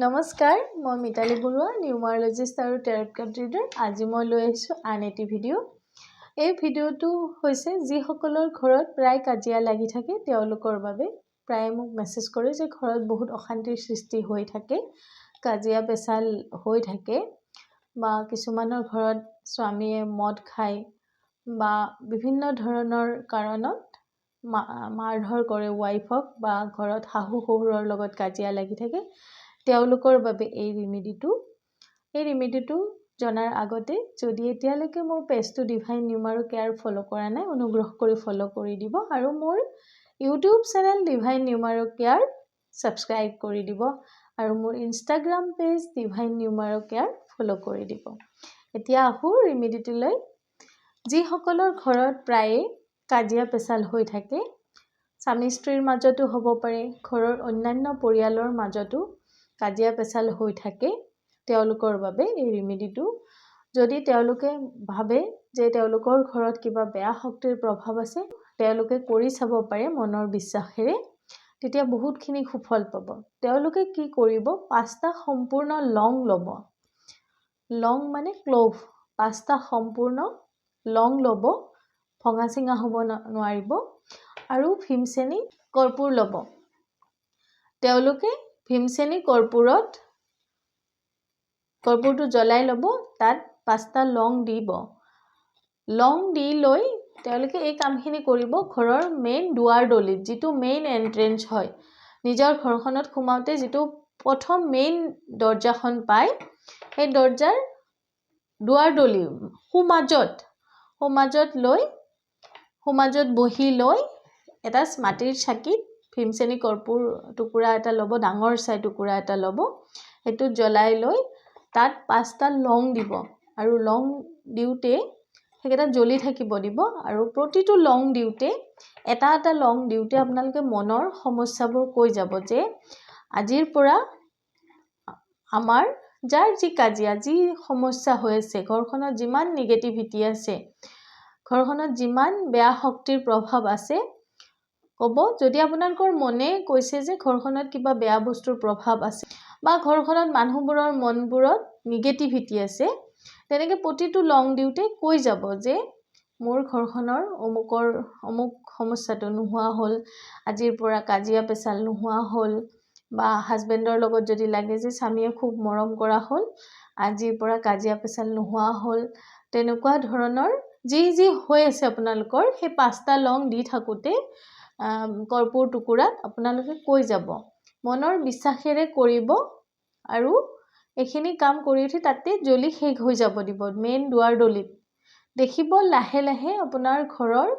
নমস্কাৰ মই মিতালী বৰুৱা নিউমাৰলজিষ্ট আৰু টেৰট কাৰ্ড ৰিডাৰ আজি মই লৈ আহিছোঁ আন এটি ভিডিঅ' এই ভিডিঅ'টো হৈছে যিসকলৰ ঘৰত প্ৰায় কাজিয়া লাগি থাকে তেওঁলোকৰ বাবে প্ৰায় মোক মেছেজ কৰে যে ঘৰত বহুত অশান্তিৰ সৃষ্টি হৈ থাকে কাজিয়া পেচাল হৈ থাকে বা কিছুমানৰ ঘৰত স্বামীয়ে মদ খায় বা বিভিন্ন ধৰণৰ কাৰণত মাৰধৰ কৰে ওয়াইফক বা ঘৰত শাহু শহুৰৰ লগত কাজিয়া লাগি থাকে তেওঁলোকৰ বাবে এই ৰেমেডিটো জনাৰ আগতে যদি এতিয়ালৈকে মোৰ পেজটো ডিভাইন নিউমাৰো কেয়াৰ ফলো কৰা নাই অনুগ্ৰহ কৰি ফলো কৰি দিব আৰু মোৰ YouTube channel divine numero care subscribe কৰি দিব আৰু মোৰ Instagram page divine numero care follow কৰি দিব এতিয়া আহো ৰেমেডিটোলৈ যিসকলৰ ঘৰত প্ৰায়ে কাজিয়া পেচাল হৈ থাকে স্বামী স্ত্ৰীৰ মাজতো হ'ব পাৰে ঘৰৰ অন্যান্য পৰিয়ালৰ মাজতো কাজিয়া পেচাল হৈ থাকে তেওঁলোকৰ বাবে এই ৰেমেডিটো যদি তেওঁলোকে ভাবে যে তেওঁলোকৰ ঘৰত কিবা বেয়া শক্তিৰ প্ৰভাৱ আছে তেওঁলোকে কৰি চাব পাৰে মনৰ বিশ্বাসেৰে তেতিয়া বহুতখিনি সুফল পাব তেওঁলোকে কি কৰিব পাঁচটা সম্পূৰ্ণ লং লব লং মানে ক্লোভ পাঁচটা সম্পূৰ্ণ লং লব ভঙা চিঙা হ'ব নোৱাৰিব আৰু ভীমসেনী কৰ্পূৰ লব তেওঁলোকে ভীমসেনী কৰ্পূৰটো জ্বলাই লব তাত পাঁচটা লং দিব লং দি লৈ তেওঁলোকে এই কামখিনি কৰিব ঘৰৰ মেইন দুৱাৰ দলিত যিটো মেইন এন্ট্ৰেন্স হয় নিজৰ ঘৰখনত সোমাওতে যিটো প্ৰথম মেইন দৰজাখন পায় সেই দৰজাৰ দুৱাৰ দলি সোমাজত বহি লৈ এটা মাটিৰ চাকিত ভীমসেনী কৰ্পূৰ টুকুৰা এটা ল'ব ডাঙৰ চাই টুকুৰা এটা ল'ব হেতু জ্বলাই লৈ তাত পাঁচটা লং দিব আৰু লং দিউতে হেকেটা জ্বলি থাকিব দিব আৰু প্ৰতিটো লং দিউতে এটা লং দিউতে আপোনালোকে মনৰ সমস্যাবোৰ কৈ যাব যে আজিৰ পৰা আমাৰ যাৰ যি কাজিয়া যি সমস্যা হৈ আছে ঘৰখনত যিমান নেগেটিভিটি আছে ঘৰখনত যিমান বেয়া শক্তিৰ প্ৰভাৱ আছে কব যদি আপোনালোকৰ মনে কৈছে যে ঘৰখনত কিবা বেয়া বস্তুৰ প্ৰভাৱ আছে বা ঘৰখনত মানুহবোৰৰ মনবোৰত নেগেটিভিটি আছে তেনেকে প্ৰতিটো লং দিউতে কৈ যাব যে মোৰ ঘৰখনৰ অমুক সমস্যাটো নোহোৱা হ'ল আজিৰ পৰা কাজিয়া পেচাল নোহোৱা হ'ল বা হাজবেণ্ডৰ লগত যদি লাগে যে স্বামীয়ে খুব মৰম কৰা হ'ল আজিৰ পৰা কাজিয়া পেচাল নোহোৱা হ'ল তেনেকুৱা ধৰণৰ যি হৈ আছে আপোনালোকৰ সেই পাঁচটা লং দি থাকোতে কৰ্পূৰ টুকুৰাত আপোনালোকে কৈ যাব মনৰ বিশ্বাসেৰে কৰিব আৰু এখিনি কাম কৰি উঠি তাতে জ্বলি শেষ হৈ যাব দিব মেইন দুৱাৰ দলিত দেখিব লাহে লাহে আপোনাৰ ঘৰৰ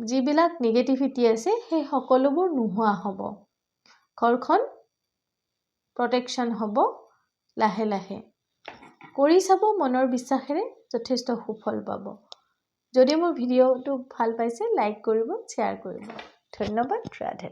যিবিলাক নেগেটিভিটি আছে সেই সকলোবোৰ নোহোৱা হ'ব ঘৰখন প্ৰটেকশন হ'ব লাহে লাহে কৰি চাব মনৰ বিশ্বাসেৰে যথেষ্ট সুফল পাব যদি মোৰ ভিডিঅ'টো ভাল পাইছে লাইক কৰিব শ্বেয়াৰ কৰিব ধন্যবাদ ৰাধে